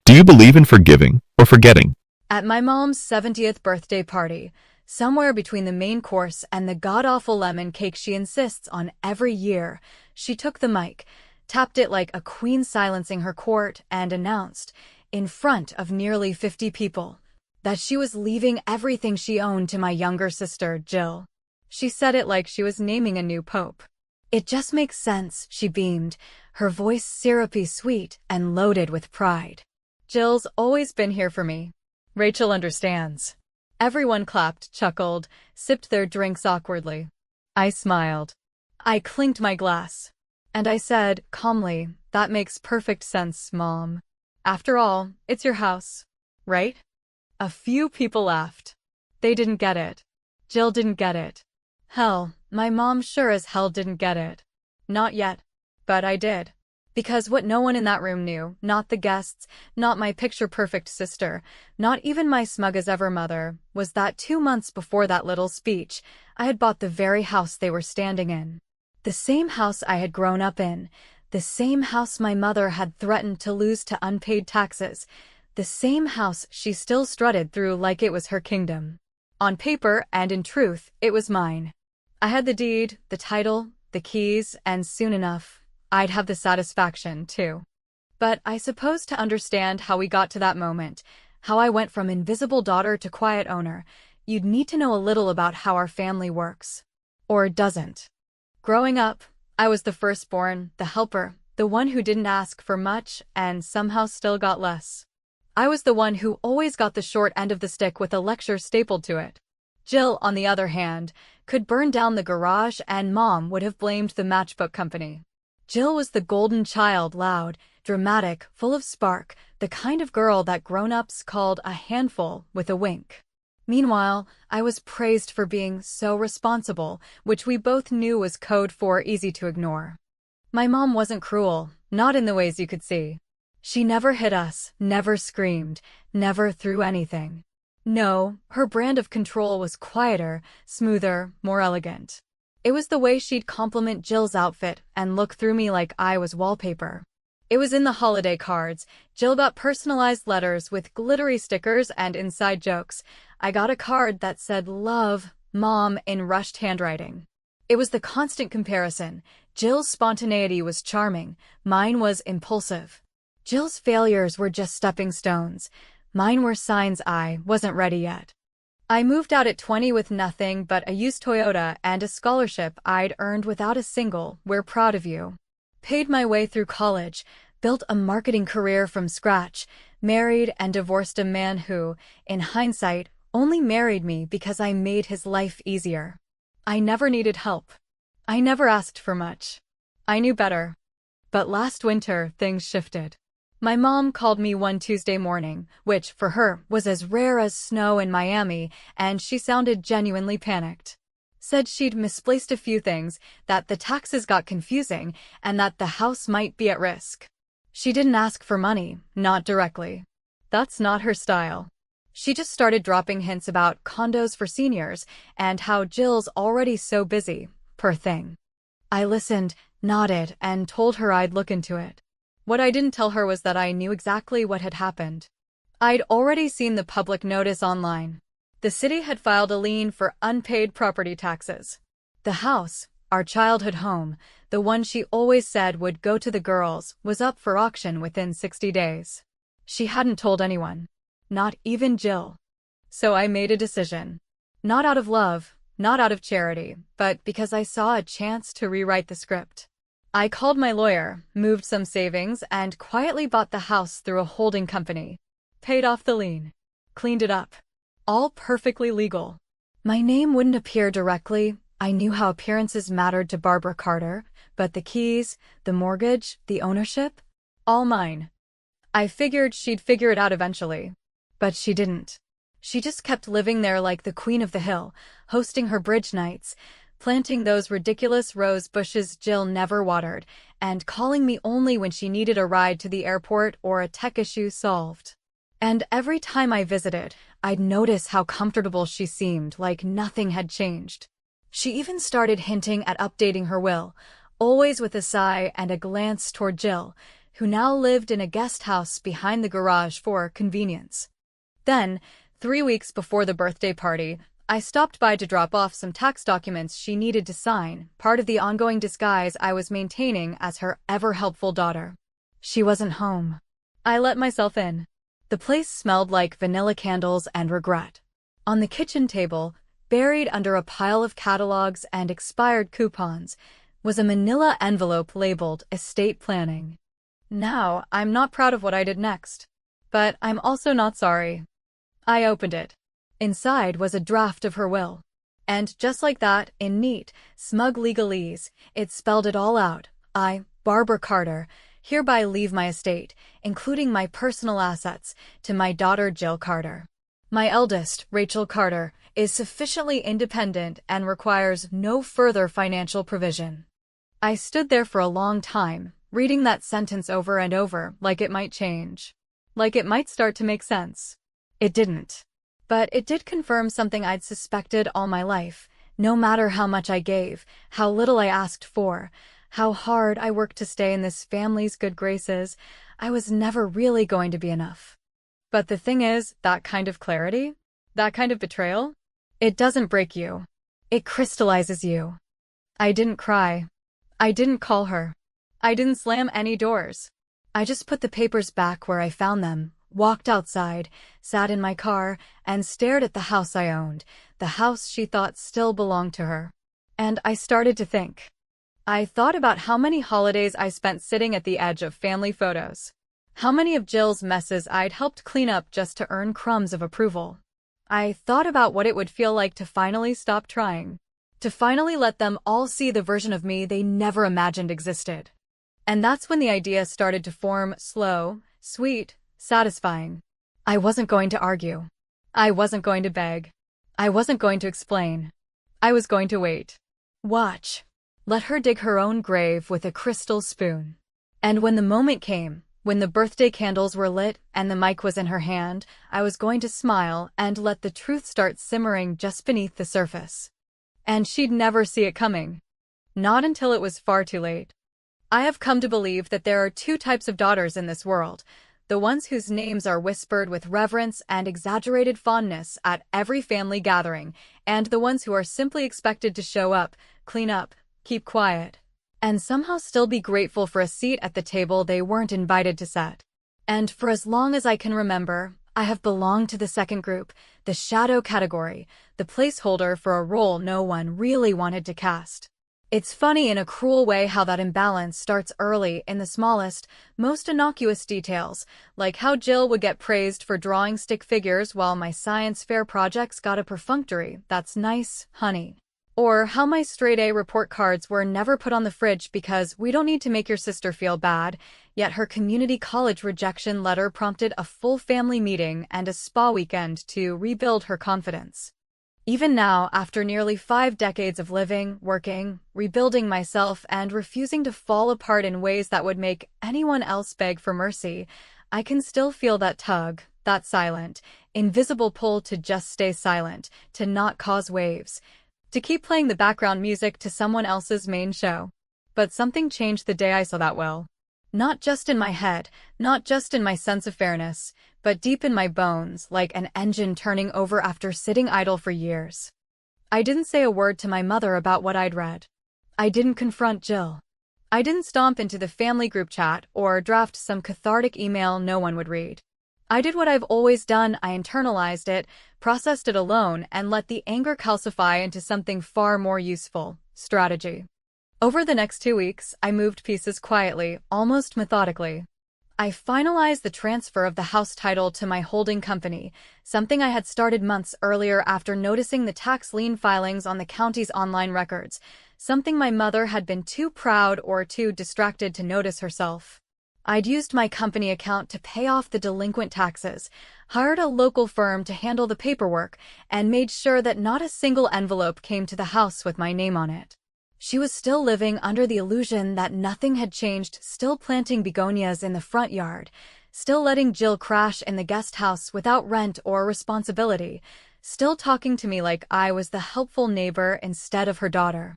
Do you believe in forgiving or forgetting? At my mom's 70th birthday party, somewhere between the main course and the god-awful lemon cake she insists on every year, she took the mic, tapped it like a queen silencing her court, and announced, in front of nearly 50 people, that she was leaving everything she owned to my younger sister, Jill. She said it like she was naming a new pope. "It just makes sense," she beamed, her voice syrupy sweet and loaded with pride. "Jill's always been here for me. Rachel understands." Everyone clapped, chuckled, sipped their drinks awkwardly. I smiled. I clinked my glass. And I said, calmly, "That makes perfect sense, Mom. After all, it's your house, right?" A few people laughed. They didn't get it. Jill didn't get it. Hell, my mom sure as hell didn't get it. Not yet. But I did. Because what no one in that room knew, not the guests, not my picture-perfect sister, not even my smug-as-ever mother, was that 2 months before that little speech, I had bought the very house they were standing in. The same house I had grown up in, the same house my mother had threatened to lose to unpaid taxes, the same house she still strutted through like it was her kingdom. On paper and in truth, it was mine. I had the deed, the title, the keys, and soon enough, I'd have the satisfaction, too. But I suppose to understand how we got to that moment, how I went from invisible daughter to quiet owner, you'd need to know a little about how our family works. Or doesn't. Growing up, I was the firstborn, the helper, the one who didn't ask for much and somehow still got less. I was the one who always got the short end of the stick with a lecture stapled to it. Jill, on the other hand, could burn down the garage and Mom would have blamed the matchbook company. Jill was the golden child, loud, dramatic, full of spark, the kind of girl that grown-ups called a handful with a wink. Meanwhile, I was praised for being so responsible, which we both knew was code for easy to ignore. My mom wasn't cruel, not in the ways you could see. She never hit us, never screamed, never threw anything. No, her brand of control was quieter, smoother, more elegant. It was the way she'd compliment Jill's outfit and look through me like I was wallpaper. It was in the holiday cards. Jill got personalized letters with glittery stickers and inside jokes. I got a card that said, "Love, Mom," in rushed handwriting. It was the constant comparison. Jill's spontaneity was charming. Mine was impulsive. Jill's failures were just stepping stones. Mine were signs I wasn't ready yet. I moved out at 20 with nothing but a used Toyota and a scholarship I'd earned without a single "we're proud of you." Paid my way through college, built a marketing career from scratch, married and divorced a man who, in hindsight, only married me because I made his life easier. I never needed help. I never asked for much. I knew better. But last winter, things shifted. My mom called me one Tuesday morning, which, for her, was as rare as snow in Miami, and she sounded genuinely panicked. Said she'd misplaced a few things, that the taxes got confusing, and that the house might be at risk. She didn't ask for money, not directly. That's not her style. She just started dropping hints about condos for seniors, and how Jill's already so busy, poor thing. I listened, nodded, and told her I'd look into it. What I didn't tell her was that I knew exactly what had happened. I'd already seen the public notice online. The city had filed a lien for unpaid property taxes. The house, our childhood home, the one she always said would go to the girls, was up for auction within 60 days. She hadn't told anyone. Not even Jill. So I made a decision. Not out of love, not out of charity, but because I saw a chance to rewrite the script. I called my lawyer, moved some savings, and quietly bought the house through a holding company. Paid off the lien. Cleaned it up. All perfectly legal. My name wouldn't appear directly. I knew how appearances mattered to Barbara Carter, but the keys, the mortgage, the ownership, all mine. I figured she'd figure it out eventually. But she didn't. She just kept living there like the queen of the hill, hosting her bridge nights, planting those ridiculous rose bushes Jill never watered, and calling me only when she needed a ride to the airport or a tech issue solved. And every time I visited, I'd notice how comfortable she seemed, like nothing had changed. She even started hinting at updating her will, always with a sigh and a glance toward Jill, who now lived in a guest house behind the garage for convenience. Then, 3 weeks before the birthday party, I stopped by to drop off some tax documents she needed to sign, part of the ongoing disguise I was maintaining as her ever-helpful daughter. She wasn't home. I let myself in. The place smelled like vanilla candles and regret. On the kitchen table, buried under a pile of catalogs and expired coupons, was a manila envelope labeled estate planning. Now, I'm not proud of what I did next. But I'm also not sorry. I opened it. Inside was a draft of her will. And just like that, in neat, smug legalese, it spelled it all out. I, Barbara Carter, hereby leave my estate, including my personal assets, to my daughter Jill Carter. My eldest, Rachel Carter, is sufficiently independent and requires no further financial provision. I stood there for a long time, reading that sentence over and over, like it might change. Like it might start to make sense. It didn't. But it did confirm something I'd suspected all my life. No matter how much I gave, how little I asked for, how hard I worked to stay in this family's good graces, I was never really going to be enough. But the thing is, that kind of clarity, that kind of betrayal, it doesn't break you. It crystallizes you. I didn't cry. I didn't call her. I didn't slam any doors. I just put the papers back where I found them, walked outside, sat in my car, and stared at the house I owned, the house she thought still belonged to her. And I started to think. I thought about how many holidays I spent sitting at the edge of family photos. How many of Jill's messes I'd helped clean up just to earn crumbs of approval. I thought about what it would feel like to finally stop trying. To finally let them all see the version of me they never imagined existed. And that's when the idea started to form, slow, sweet, satisfying. I wasn't going to argue. I wasn't going to beg. I wasn't going to explain. I was going to wait. Watch. Let her dig her own grave with a crystal spoon. And when the moment came, when the birthday candles were lit and the mic was in her hand, I was going to smile and let the truth start simmering just beneath the surface. And she'd never see it coming. Not until it was far too late. I have come to believe that there are two types of daughters in this world. The ones whose names are whispered with reverence and exaggerated fondness at every family gathering, and the ones who are simply expected to show up, clean up, keep quiet, and somehow still be grateful for a seat at the table they weren't invited to set. And for as long as I can remember, I have belonged to the second group, the shadow category, the placeholder for a role no one really wanted to cast. It's funny in a cruel way how that imbalance starts early in the smallest, most innocuous details, like how Jill would get praised for drawing stick figures while my science fair projects got a perfunctory, "That's nice, honey." Or how my straight-A report cards were never put on the fridge because we don't need to make your sister feel bad, yet her community college rejection letter prompted a full family meeting and a spa weekend to rebuild her confidence. Even now, after nearly 5 decades of living, working, rebuilding myself, and refusing to fall apart in ways that would make anyone else beg for mercy, I can still feel that tug, that silent, invisible pull to just stay silent, to not cause waves, to keep playing the background music to someone else's main show. But something changed the day I saw that well. Not just in my head, not just in my sense of fairness, but deep in my bones, like an engine turning over after sitting idle for years. I didn't say a word to my mother about what I'd read. I didn't confront Jill. I didn't stomp into the family group chat or draft some cathartic email no one would read. I did what I've always done. I internalized it, processed it alone, and let the anger calcify into something far more useful: strategy. Over the next 2 weeks, I moved pieces quietly, almost methodically. I finalized the transfer of the house title to my holding company, something I had started months earlier after noticing the tax lien filings on the county's online records, something my mother had been too proud or too distracted to notice herself. I'd used my company account to pay off the delinquent taxes, hired a local firm to handle the paperwork, and made sure that not a single envelope came to the house with my name on it. She was still living under the illusion that nothing had changed, still planting begonias in the front yard, still letting Jill crash in the guest house without rent or responsibility, still talking to me like I was the helpful neighbor instead of her daughter.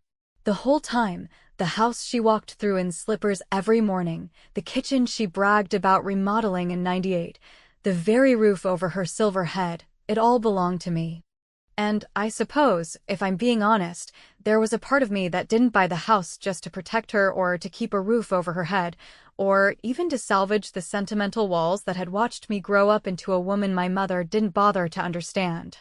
The whole time, the house she walked through in slippers every morning, the kitchen she bragged about remodeling in '98, the very roof over her silver head, it all belonged to me. And I suppose, if I'm being honest, there was a part of me that didn't buy the house just to protect her or to keep a roof over her head, or even to salvage the sentimental walls that had watched me grow up into a woman my mother didn't bother to understand.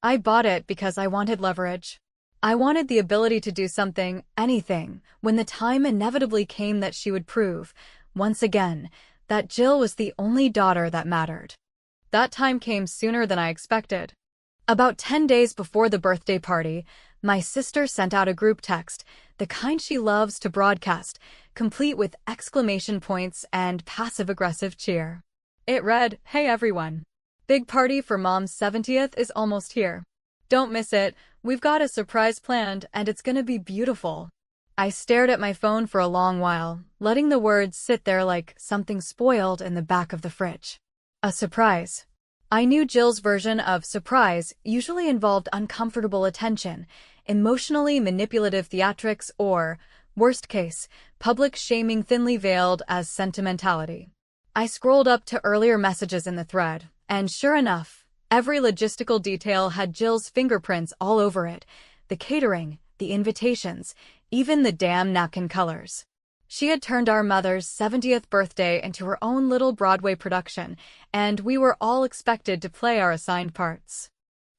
I bought it because I wanted leverage. I wanted the ability to do something, anything, when the time inevitably came that she would prove, once again, that Jill was the only daughter that mattered. That time came sooner than I expected. About 10 days before the birthday party, my sister sent out a group text, the kind she loves to broadcast, complete with exclamation points and passive-aggressive cheer. It read, "Hey everyone. Big party for Mom's 70th is almost here. Don't miss it, we've got a surprise planned and it's gonna be beautiful." I stared at my phone for a long while, letting the words sit there like something spoiled in the back of the fridge. A surprise. I knew Jill's version of surprise usually involved uncomfortable attention, emotionally manipulative theatrics, or, worst case, public shaming thinly veiled as sentimentality. I scrolled up to earlier messages in the thread, and sure enough, every logistical detail had Jill's fingerprints all over it: the catering, the invitations, even the damn napkin colors. She had turned our mother's 70th birthday into her own little Broadway production, and we were all expected to play our assigned parts.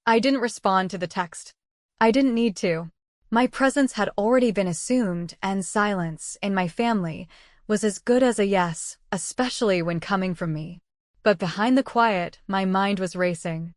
I didn't respond to the text. I didn't need to. My presence had already been assumed, and silence, in my family, was as good as a yes, especially when coming from me. But behind the quiet, my mind was racing.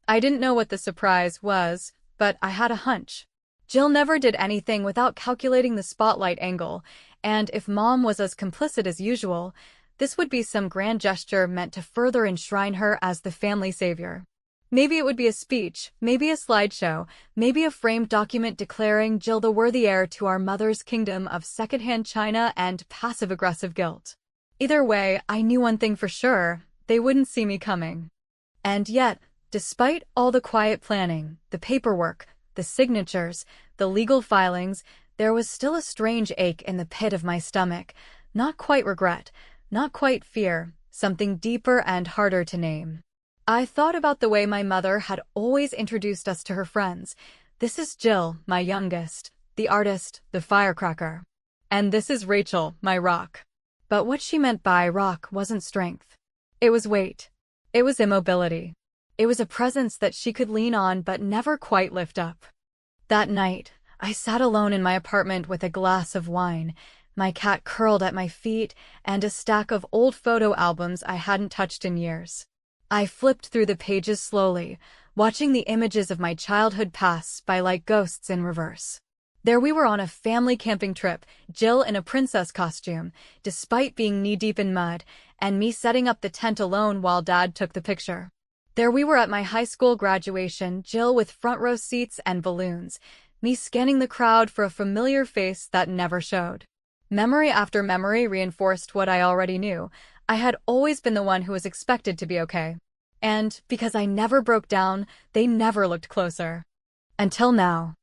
I didn't know what the surprise was, but I had a hunch. Jill never did anything without calculating the spotlight angle, and if Mom was as complicit as usual, this would be some grand gesture meant to further enshrine her as the family savior. Maybe it would be a speech, maybe a slideshow, maybe a framed document declaring Jill the worthy heir to our mother's kingdom of secondhand china and passive-aggressive guilt. Either way, I knew one thing for sure: they wouldn't see me coming. And yet, despite all the quiet planning, the paperwork, the signatures, the legal filings, there was still a strange ache in the pit of my stomach. Not quite regret, not quite fear, something deeper and harder to name. I thought about the way my mother had always introduced us to her friends. "This is Jill, my youngest, the artist, the firecracker. And this is Rachel, my rock." But what she meant by rock wasn't strength. It was weight. It was immobility. It was a presence that she could lean on but never quite lift up. That night, I sat alone in my apartment with a glass of wine, my cat curled at my feet, and a stack of old photo albums I hadn't touched in years. I flipped through the pages slowly, watching the images of my childhood pass by like ghosts in reverse. There we were on a family camping trip, Jill in a princess costume, despite being knee-deep in mud, and me setting up the tent alone while Dad took the picture. There we were at my high school graduation, Jill with front row seats and balloons, me scanning the crowd for a familiar face that never showed. Memory after memory reinforced what I already knew. I had always been the one who was expected to be okay. And because I never broke down, they never looked closer. Until now.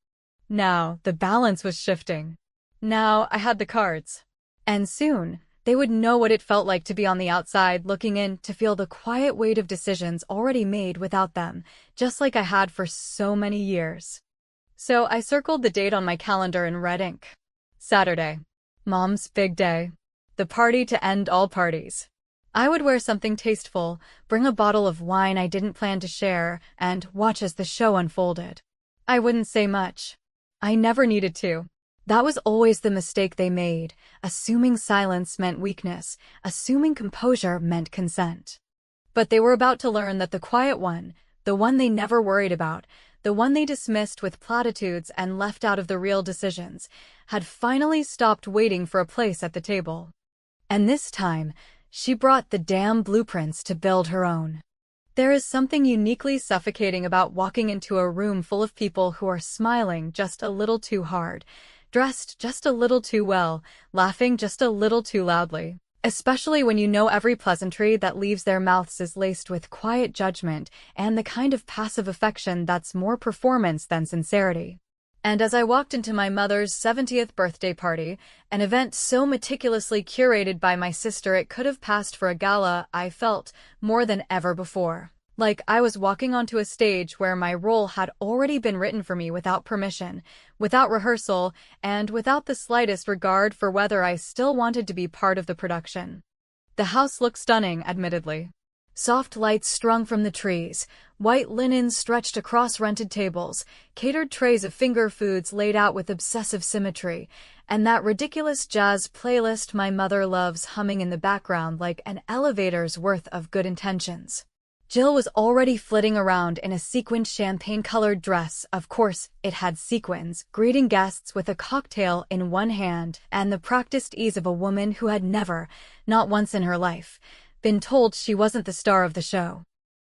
Now, the balance was shifting. Now, I had the cards. And soon, they would know what it felt like to be on the outside looking in, to feel the quiet weight of decisions already made without them, just like I had for so many years. So I circled the date on my calendar in red ink. Saturday. Mom's big day. The party to end all parties. I would wear something tasteful, bring a bottle of wine I didn't plan to share, and watch as the show unfolded. I wouldn't say much. I never needed to. That was always the mistake they made. Assuming silence meant weakness, assuming composure meant consent. But they were about to learn that the quiet one, the one they never worried about, the one they dismissed with platitudes and left out of the real decisions, had finally stopped waiting for a place at the table. And this time, she brought the damn blueprints to build her own. There is something uniquely suffocating about walking into a room full of people who are smiling just a little too hard, dressed just a little too well, laughing just a little too loudly. Especially when you know every pleasantry that leaves their mouths is laced with quiet judgment and the kind of passive affection that's more performance than sincerity. And as I walked into my mother's 70th birthday party, an event so meticulously curated by my sister it could have passed for a gala, I felt, more than ever before, like I was walking onto a stage where my role had already been written for me without permission, without rehearsal, and without the slightest regard for whether I still wanted to be part of the production. The house looked stunning, admittedly. Soft lights strung from the trees, white linens stretched across rented tables, catered trays of finger foods laid out with obsessive symmetry, and that ridiculous jazz playlist my mother loves humming in the background like an elevator's worth of good intentions. Jill was already flitting around in a sequined champagne-colored dress, of course it had sequins, greeting guests with a cocktail in one hand and the practiced ease of a woman who had never, not once in her life, been told she wasn't the star of the show.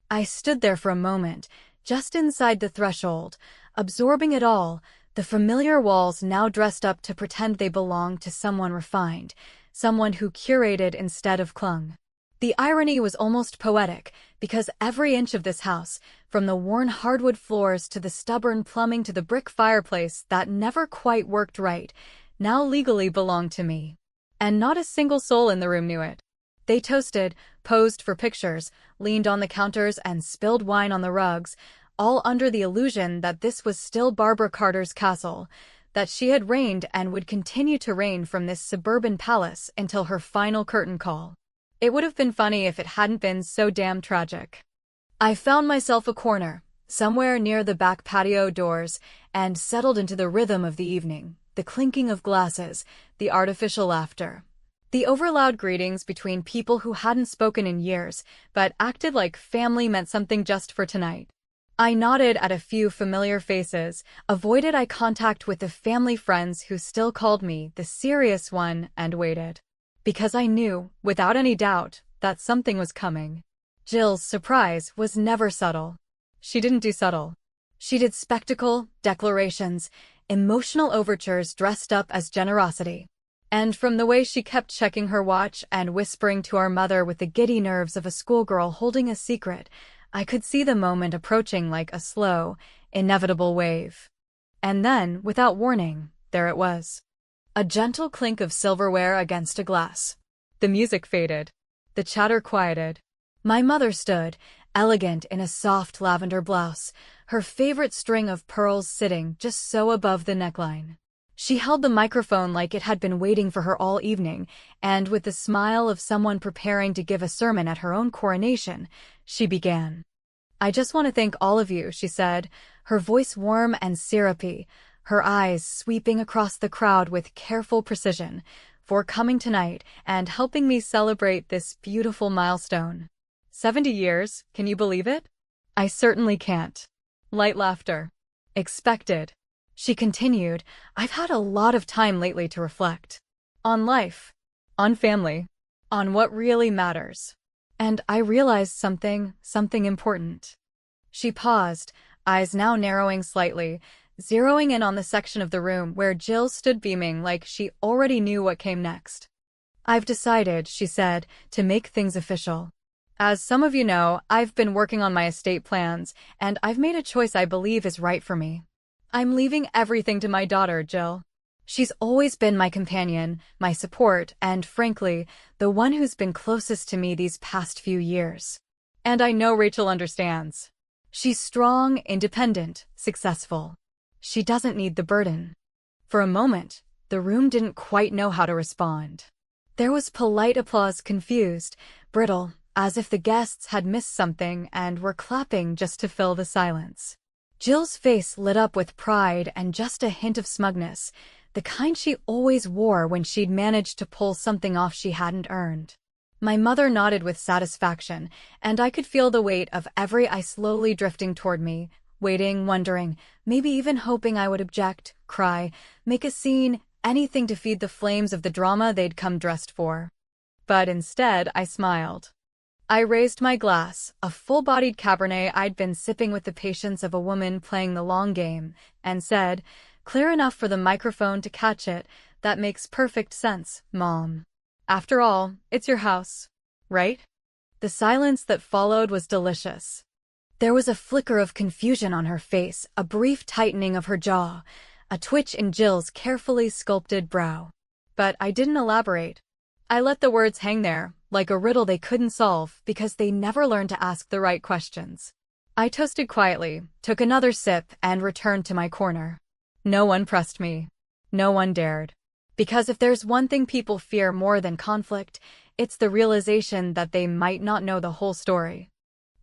I stood there for a moment, just inside the threshold, absorbing it all, the familiar walls now dressed up to pretend they belonged to someone refined, someone who curated instead of clung. The irony was almost poetic, because every inch of this house, from the worn hardwood floors to the stubborn plumbing to the brick fireplace that never quite worked right, now legally belonged to me. And not a single soul in the room knew it. They toasted, posed for pictures, leaned on the counters and spilled wine on the rugs, all under the illusion that this was still Barbara Carter's castle, that she had reigned and would continue to reign from this suburban palace until her final curtain call. It would have been funny if it hadn't been so damn tragic. I found myself a corner, somewhere near the back patio doors, and settled into the rhythm of the evening, the clinking of glasses, the artificial laughter. The overloud greetings between people who hadn't spoken in years, but acted like family meant something just for tonight. I nodded at a few familiar faces, avoided eye contact with the family friends who still called me the serious one, and waited. Because I knew, without any doubt, that something was coming. Jill's surprise was never subtle. She didn't do subtle. She did spectacle, declarations, emotional overtures dressed up as generosity. And from the way she kept checking her watch and whispering to our mother with the giddy nerves of a schoolgirl holding a secret, I could see the moment approaching like a slow, inevitable wave. And then, without warning, there it was. A gentle clink of silverware against a glass. The music faded. The chatter quieted. My mother stood, elegant in a soft lavender blouse, her favorite string of pearls sitting just so above the neckline. She held the microphone like it had been waiting for her all evening, and with the smile of someone preparing to give a sermon at her own coronation, she began. "I just want to thank all of you," she said, her voice warm and syrupy, her eyes sweeping across the crowd with careful precision, "for coming tonight and helping me celebrate this beautiful milestone. 70 years, can you believe it?" "I certainly can't." Light laughter. "Expected." She continued, "I've had a lot of time lately to reflect. On life. On family. On what really matters. And I realized something important." She paused, eyes now narrowing slightly, zeroing in on the section of the room where Jill stood beaming like she already knew what came next. "I've decided," she said, "to make things official. As some of you know, I've been working on my estate plans, and I've made a choice I believe is right for me. I'm leaving everything to my daughter, Jill. She's always been my companion, my support, and frankly, the one who's been closest to me these past few years. And I know Rachel understands. She's strong, independent, successful. She doesn't need the burden." For a moment, the room didn't quite know how to respond. There was polite applause, confused, brittle, as if the guests had missed something and were clapping just to fill the silence. Jill's face lit up with pride and just a hint of smugness, the kind she always wore when she'd managed to pull something off she hadn't earned. My mother nodded with satisfaction, and I could feel the weight of every eye slowly drifting toward me, waiting, wondering, maybe even hoping I would object, cry, make a scene, anything to feed the flames of the drama they'd come dressed for. But instead, I smiled. I raised my glass, a full-bodied Cabernet I'd been sipping with the patience of a woman playing the long game, and said, clear enough for the microphone to catch it, "That makes perfect sense, Mom. After all, it's your house, right?" The silence that followed was delicious. There was a flicker of confusion on her face, a brief tightening of her jaw, a twitch in Jill's carefully sculpted brow. But I didn't elaborate. I let the words hang there, like a riddle they couldn't solve because they never learned to ask the right questions. I toasted quietly, took another sip, and returned to my corner. No one pressed me. No one dared. Because if there's one thing people fear more than conflict, it's the realization that they might not know the whole story.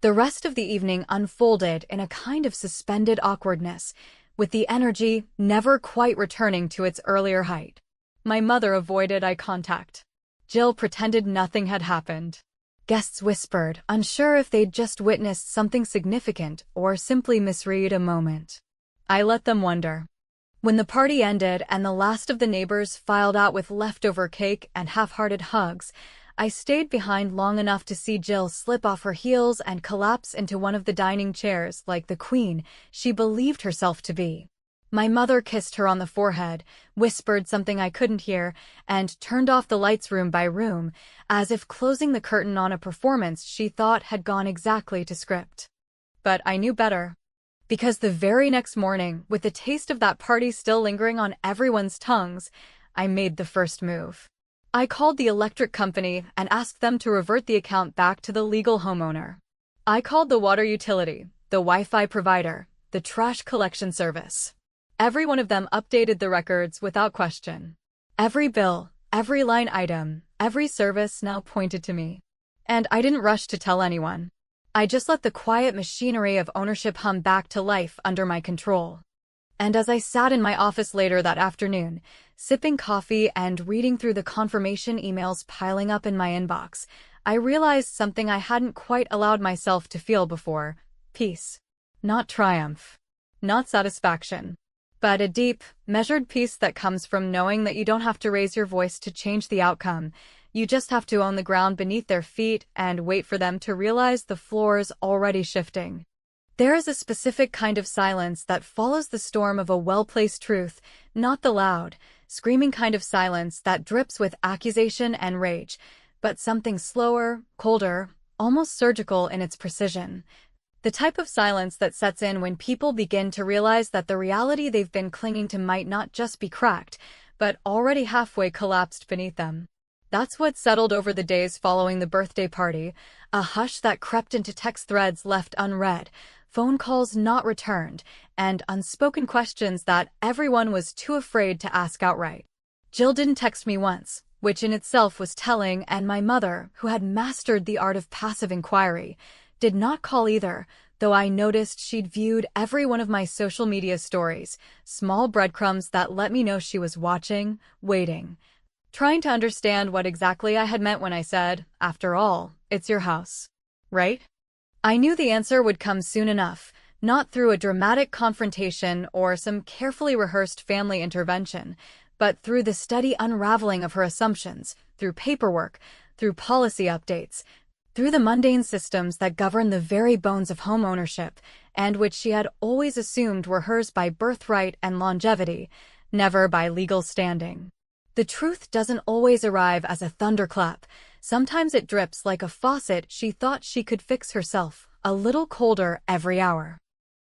The rest of the evening unfolded in a kind of suspended awkwardness, with the energy never quite returning to its earlier height. My mother avoided eye contact. Jill pretended nothing had happened. Guests whispered, unsure if they'd just witnessed something significant or simply misread a moment. I let them wonder. When the party ended and the last of the neighbors filed out with leftover cake and half-hearted hugs, I stayed behind long enough to see Jill slip off her heels and collapse into one of the dining chairs like the queen she believed herself to be. My mother kissed her on the forehead, whispered something I couldn't hear, and turned off the lights room by room, as if closing the curtain on a performance she thought had gone exactly to script. But I knew better. Because the very next morning, with the taste of that party still lingering on everyone's tongues, I made the first move. I called the electric company and asked them to revert the account back to the legal homeowner. I called the water utility, the Wi-Fi provider, the trash collection service. Every one of them updated the records without question. Every bill, every line item, every service now pointed to me. And I didn't rush to tell anyone. I just let the quiet machinery of ownership hum back to life under my control. And as I sat in my office later that afternoon, sipping coffee and reading through the confirmation emails piling up in my inbox, I realized something I hadn't quite allowed myself to feel before: peace. Not triumph. Not satisfaction. But a deep, measured peace that comes from knowing that you don't have to raise your voice to change the outcome. You just have to own the ground beneath their feet and wait for them to realize the floor's already shifting. There is a specific kind of silence that follows the storm of a well-placed truth, not the loud, screaming kind of silence that drips with accusation and rage, but something slower, colder, almost surgical in its precision. The type of silence that sets in when people begin to realize that the reality they've been clinging to might not just be cracked, but already halfway collapsed beneath them. That's what settled over the days following the birthday party, a hush that crept into text threads left unread, phone calls not returned, and unspoken questions that everyone was too afraid to ask outright. Jill didn't text me once, which in itself was telling, and my mother, who had mastered the art of passive inquiry, did not call either, though I noticed she'd viewed every one of my social media stories, small breadcrumbs that let me know she was watching, waiting, trying to understand what exactly I had meant when I said, after all, it's your house, right? I knew the answer would come soon enough, not through a dramatic confrontation or some carefully rehearsed family intervention, but through the steady unraveling of her assumptions, through paperwork, through policy updates, through the mundane systems that govern the very bones of home ownership, and which she had always assumed were hers by birthright and longevity, never by legal standing. The truth doesn't always arrive as a thunderclap. Sometimes it drips like a faucet she thought she could fix herself, a little colder every hour.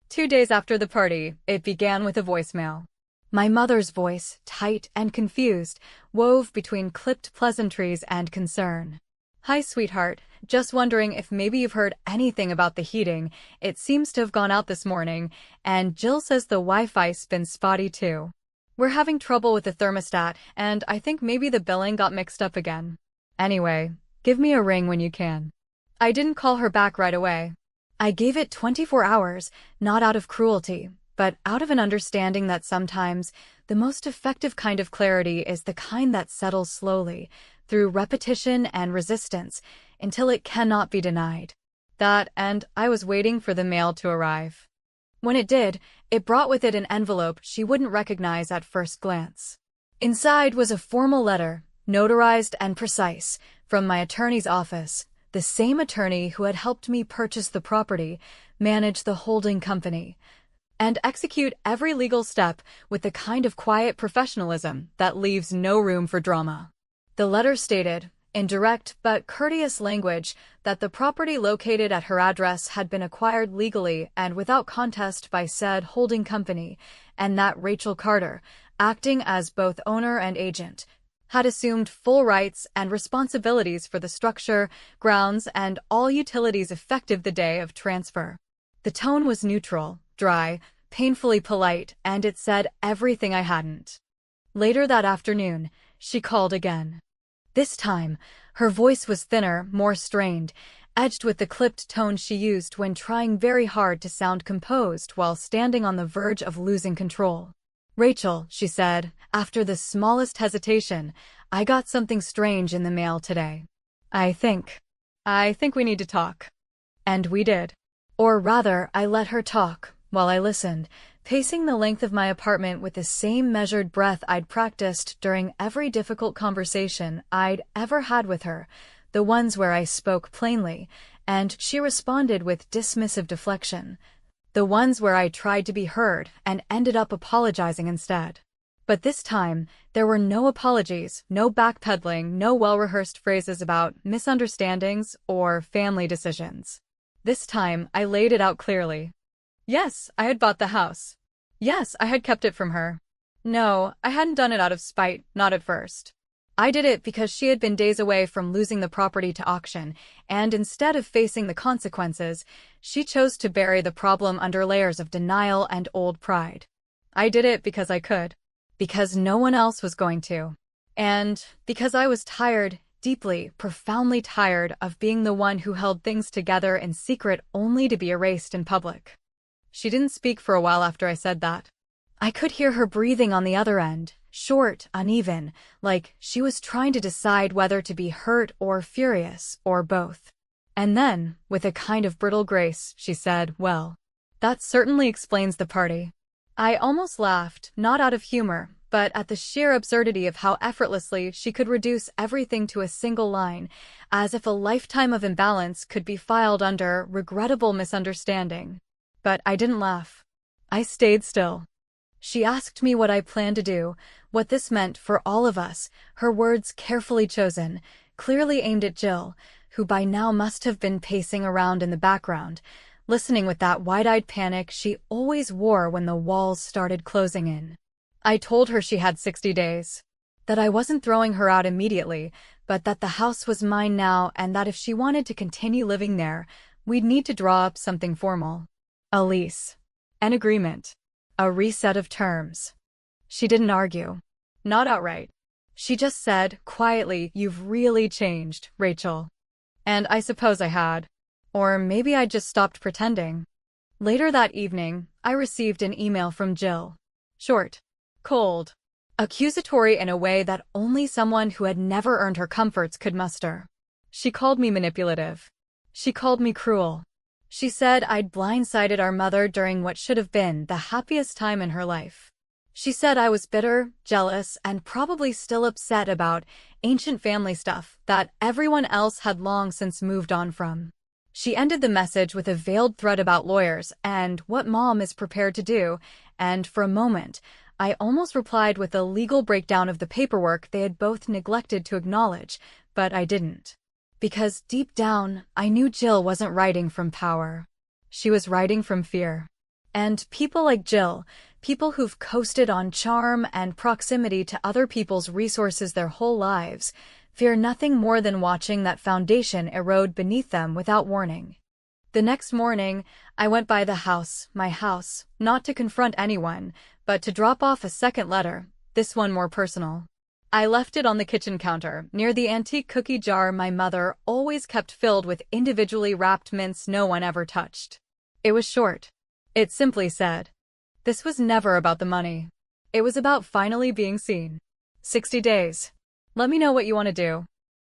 2 days after the party, it began with a voicemail. My mother's voice, tight and confused, wove between clipped pleasantries and concern. Hi, sweetheart. Just wondering if maybe you've heard anything about the heating. It seems to have gone out this morning, and Jill says the Wi-Fi's been spotty too. We're having trouble with the thermostat, and I think maybe the billing got mixed up again. Anyway, give me a ring when you can. I didn't call her back right away. I gave it 24 hours, not out of cruelty, but out of an understanding that sometimes the most effective kind of clarity is the kind that settles slowly, through repetition and resistance, until it cannot be denied. That, and I was waiting for the mail to arrive. When it did, it brought with it an envelope she wouldn't recognize at first glance. Inside was a formal letter, notarized and precise, from my attorney's office, the same attorney who had helped me purchase the property, manage the holding company, and execute every legal step with the kind of quiet professionalism that leaves no room for drama. The letter stated, in direct but courteous language, that the property located at her address had been acquired legally and without contest by said holding company, and that Rachel Carter, acting as both owner and agent, had assumed full rights and responsibilities for the structure, grounds, and all utilities effective the day of transfer. The tone was neutral, dry, painfully polite, and it said everything I hadn't. Later that afternoon, she called again. This time, her voice was thinner, more strained, edged with the clipped tone she used when trying very hard to sound composed while standing on the verge of losing control. "Rachel," she said, after the smallest hesitation, "I got something strange in the mail today. I think we need to talk." And we did. Or rather, I let her talk, while I listened, pacing the length of my apartment with the same measured breath I'd practiced during every difficult conversation I'd ever had with her, the ones where I spoke plainly, and she responded with dismissive deflection, the ones where I tried to be heard and ended up apologizing instead. But this time, there were no apologies, no backpedaling, no well-rehearsed phrases about misunderstandings or family decisions. This time, I laid it out clearly. Yes, I had bought the house. Yes, I had kept it from her. No, I hadn't done it out of spite, not at first. I did it because she had been days away from losing the property to auction, and instead of facing the consequences, she chose to bury the problem under layers of denial and old pride. I did it because I could. Because no one else was going to. And because I was tired, deeply, profoundly tired of being the one who held things together in secret only to be erased in public. She didn't speak for a while after I said that. I could hear her breathing on the other end, short, uneven, like she was trying to decide whether to be hurt or furious, or both. And then, with a kind of brittle grace, she said, "Well, that certainly explains the party." I almost laughed, not out of humor, but at the sheer absurdity of how effortlessly she could reduce everything to a single line, as if a lifetime of imbalance could be filed under regrettable misunderstanding. But I didn't laugh. I stayed still. She asked me what I planned to do, what this meant for all of us, her words carefully chosen, clearly aimed at Jill, who by now must have been pacing around in the background, listening with that wide-eyed panic she always wore when the walls started closing in. I told her she had 60 days. That I wasn't throwing her out immediately, but that the house was mine now and that if she wanted to continue living there, we'd need to draw up something formal. A lease. An agreement. A reset of terms. She didn't argue. Not outright. She just said, quietly, "You've really changed, Rachel." And I suppose I had. Or maybe I'd just stopped pretending. Later that evening, I received an email from Jill. Short. Cold. Accusatory in a way that only someone who had never earned her comforts could muster. She called me manipulative. She called me cruel. She said I'd blindsided our mother during what should have been the happiest time in her life. She said I was bitter, jealous, and probably still upset about ancient family stuff that everyone else had long since moved on from. She ended the message with a veiled threat about lawyers and what Mom is prepared to do, and for a moment, I almost replied with a legal breakdown of the paperwork they had both neglected to acknowledge, but I didn't. Because deep down, I knew Jill wasn't writing from power. She was writing from fear. And people like Jill, people who've coasted on charm and proximity to other people's resources their whole lives, fear nothing more than watching that foundation erode beneath them without warning. The next morning, I went by the house, my house, not to confront anyone, but to drop off a second letter, this one more personal. I left it on the kitchen counter, near the antique cookie jar my mother always kept filled with individually wrapped mints no one ever touched. It was short. It simply said, "This was never about the money. It was about finally being seen. 60 days. Let me know what you want to do."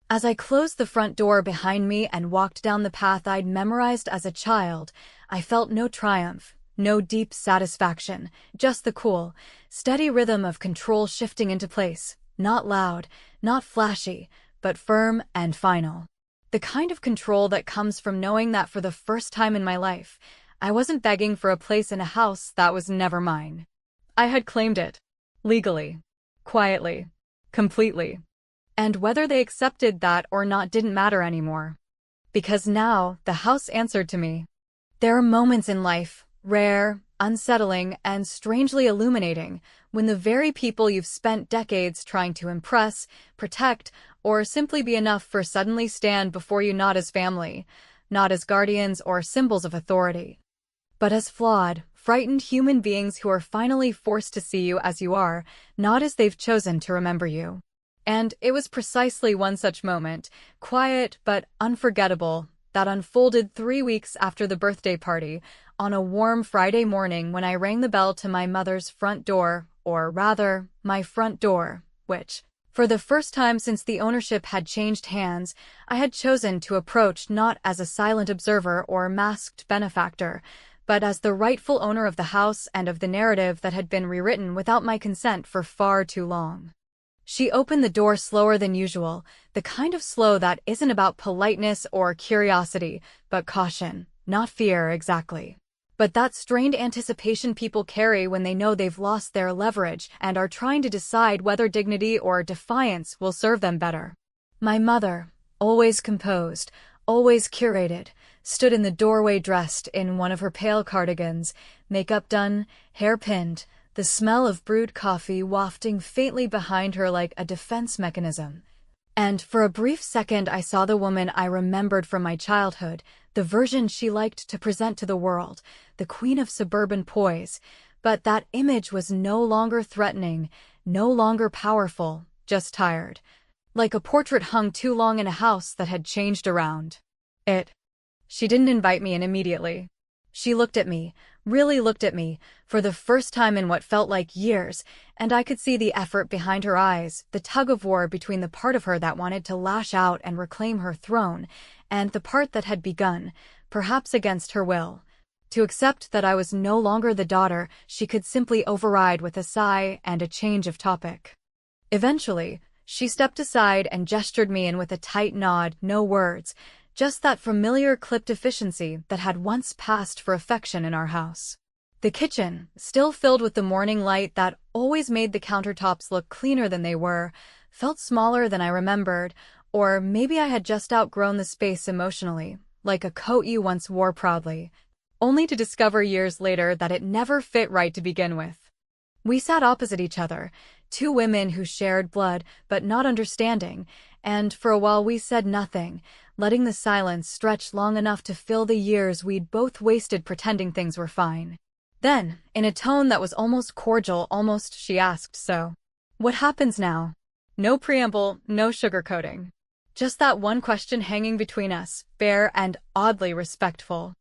As I closed the front door behind me and walked down the path I'd memorized as a child, I felt no triumph, no deep satisfaction, just the cool, steady rhythm of control shifting into place. Not loud, not flashy, but firm and final. The kind of control that comes from knowing that for the first time in my life, I wasn't begging for a place in a house that was never mine. I had claimed it. Legally. Quietly. Completely. And whether they accepted that or not didn't matter anymore. Because now, the house answered to me. There are moments in life, Rare, unsettling, and strangely illuminating when the very people you've spent decades trying to impress, protect, or simply be enough for suddenly stand before you not as family, not as guardians or symbols of authority, but as flawed, frightened human beings who are finally forced to see you as you are, not as they've chosen to remember you. And it was precisely one such moment, quiet but unforgettable, that unfolded 3 weeks after the birthday party, on a warm Friday morning when I rang the bell to my mother's front door, or rather, my front door, which, for the first time since the ownership had changed hands, I had chosen to approach not as a silent observer or masked benefactor, but as the rightful owner of the house and of the narrative that had been rewritten without my consent for far too long. She opened the door slower than usual, the kind of slow that isn't about politeness or curiosity, but caution, not fear exactly. But that strained anticipation people carry when they know they've lost their leverage and are trying to decide whether dignity or defiance will serve them better. My mother, always composed, always curated, stood in the doorway dressed in one of her pale cardigans, makeup done, hair pinned, the smell of brewed coffee wafting faintly behind her like a defense mechanism. And for a brief second I saw the woman I remembered from my childhood, the version she liked to present to the world, the queen of suburban poise. But that image was no longer threatening, no longer powerful, just tired. Like a portrait hung too long in a house that had changed around it. She didn't invite me in immediately. She looked at me, really looked at me, for the first time in what felt like years, and I could see the effort behind her eyes, the tug-of-war between the part of her that wanted to lash out and reclaim her throne, and the part that had begun, perhaps against her will, to accept that I was no longer the daughter she could simply override with a sigh and a change of topic. Eventually, she stepped aside and gestured me in with a tight nod, no words, just that familiar clipped efficiency that had once passed for affection in our house. The kitchen, still filled with the morning light that always made the countertops look cleaner than they were, felt smaller than I remembered, or maybe I had just outgrown the space emotionally, like a coat you once wore proudly, only to discover years later that it never fit right to begin with. We sat opposite each other, two women who shared blood but not understanding, and for a while we said nothing, letting the silence stretch long enough to fill the years we'd both wasted pretending things were fine. Then, in a tone that was almost cordial, she asked, "So, what happens now?" No preamble, no sugarcoating. Just that one question hanging between us, bare and oddly respectful.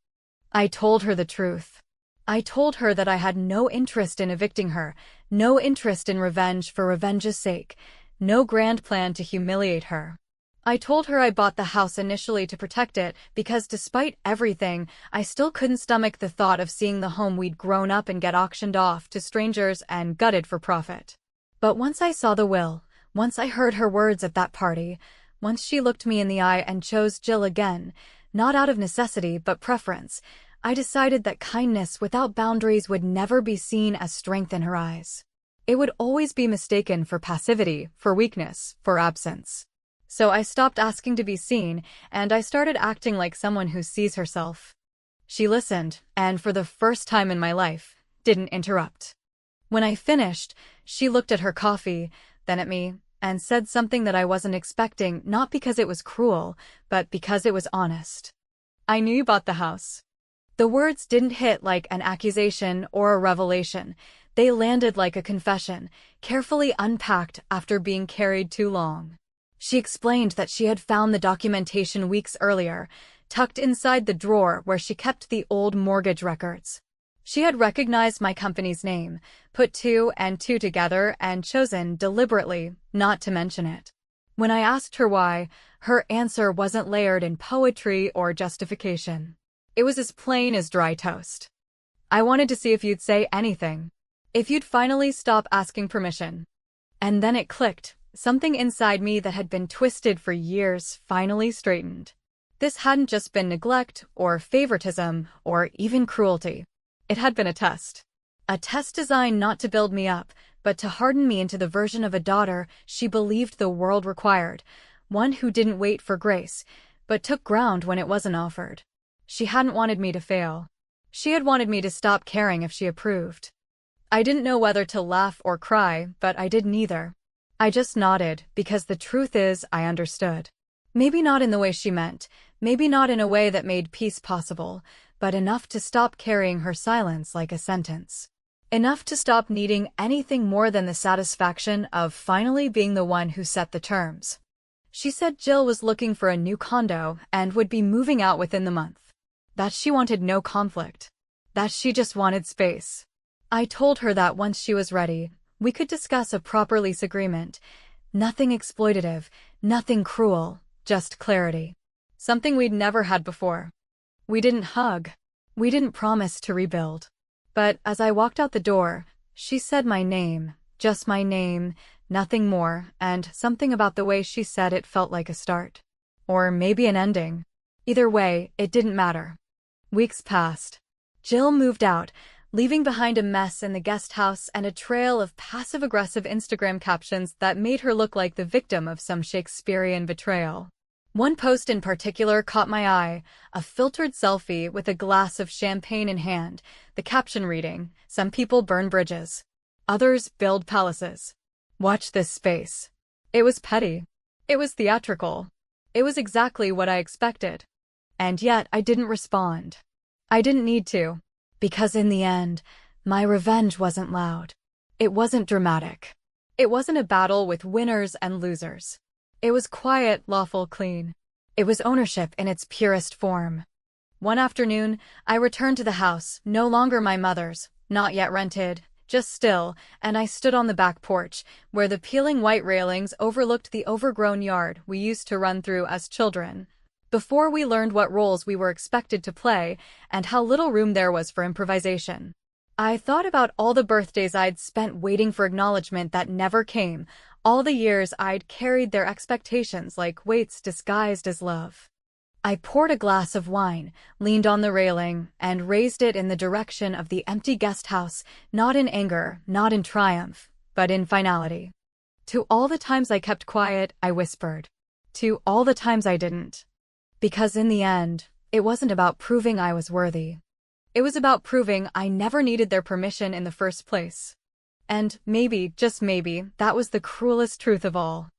I told her the truth. I told her that I had no interest in evicting her, no interest in revenge for revenge's sake, no grand plan to humiliate her. I told her I bought the house initially to protect it because despite everything, I still couldn't stomach the thought of seeing the home we'd grown up in get auctioned off to strangers and gutted for profit. But once I saw the will, once I heard her words at that party, once she looked me in the eye and chose Jill again, not out of necessity but preference, I decided that kindness without boundaries would never be seen as strength in her eyes. It would always be mistaken for passivity, for weakness, for absence. So I stopped asking to be seen, and I started acting like someone who sees herself. She listened, and for the first time in my life, didn't interrupt. When I finished, she looked at her coffee, then at me, and said something that I wasn't expecting, not because it was cruel, but because it was honest. "I knew you bought the house." The words didn't hit like an accusation or a revelation. They landed like a confession, carefully unpacked after being carried too long. She explained that she had found the documentation weeks earlier, tucked inside the drawer where she kept the old mortgage records. She had recognized my company's name, put two and two together, and chosen deliberately not to mention it. When I asked her why, her answer wasn't layered in poetry or justification. It was as plain as dry toast. "I wanted to see if you'd say anything. If you'd finally stop asking permission." And then it clicked. Something inside me that had been twisted for years finally straightened. This hadn't just been neglect or favoritism or even cruelty. It had been a test. A test designed not to build me up, but to harden me into the version of a daughter she believed the world required, one who didn't wait for grace, but took ground when it wasn't offered. She hadn't wanted me to fail. She had wanted me to stop caring if she approved. I didn't know whether to laugh or cry, but I did neither. I just nodded, because the truth is, I understood. Maybe not in the way she meant, maybe not in a way that made peace possible, but enough to stop carrying her silence like a sentence. Enough to stop needing anything more than the satisfaction of finally being the one who set the terms. She said Jill was looking for a new condo and would be moving out within the month. That she wanted no conflict. That she just wanted space. I told her that once she was ready, we could discuss a proper lease agreement. Nothing exploitative, nothing cruel, just clarity. Something we'd never had before. We didn't hug. We didn't promise to rebuild. But as I walked out the door, she said my name, just my name, nothing more, and something about the way she said it felt like a start. Or maybe an ending. Either way, it didn't matter. Weeks passed. Jill moved out, leaving behind a mess in the guest house and a trail of passive-aggressive Instagram captions that made her look like the victim of some Shakespearean betrayal. One post in particular caught my eye, a filtered selfie with a glass of champagne in hand, the caption reading, "Some people burn bridges. Others build palaces. Watch this space." It was petty. It was theatrical. It was exactly what I expected. And yet I didn't respond. I didn't need to. Because in the end, my revenge wasn't loud. It wasn't dramatic. It wasn't a battle with winners and losers. It was quiet, lawful, clean. It was ownership in its purest form. One afternoon, I returned to the house, no longer my mother's, not yet rented, just still, and I stood on the back porch, where the peeling white railings overlooked the overgrown yard we used to run through as children, before we learned what roles we were expected to play and how little room there was for improvisation. I thought about all the birthdays I'd spent waiting for acknowledgement that never came, all the years I'd carried their expectations like weights disguised as love. I poured a glass of wine, leaned on the railing, and raised it in the direction of the empty guest house, not in anger, not in triumph, but in finality. To all the times I kept quiet, I whispered. To all the times I didn't. Because in the end, it wasn't about proving I was worthy. It was about proving I never needed their permission in the first place. And maybe, just maybe, that was the cruelest truth of all.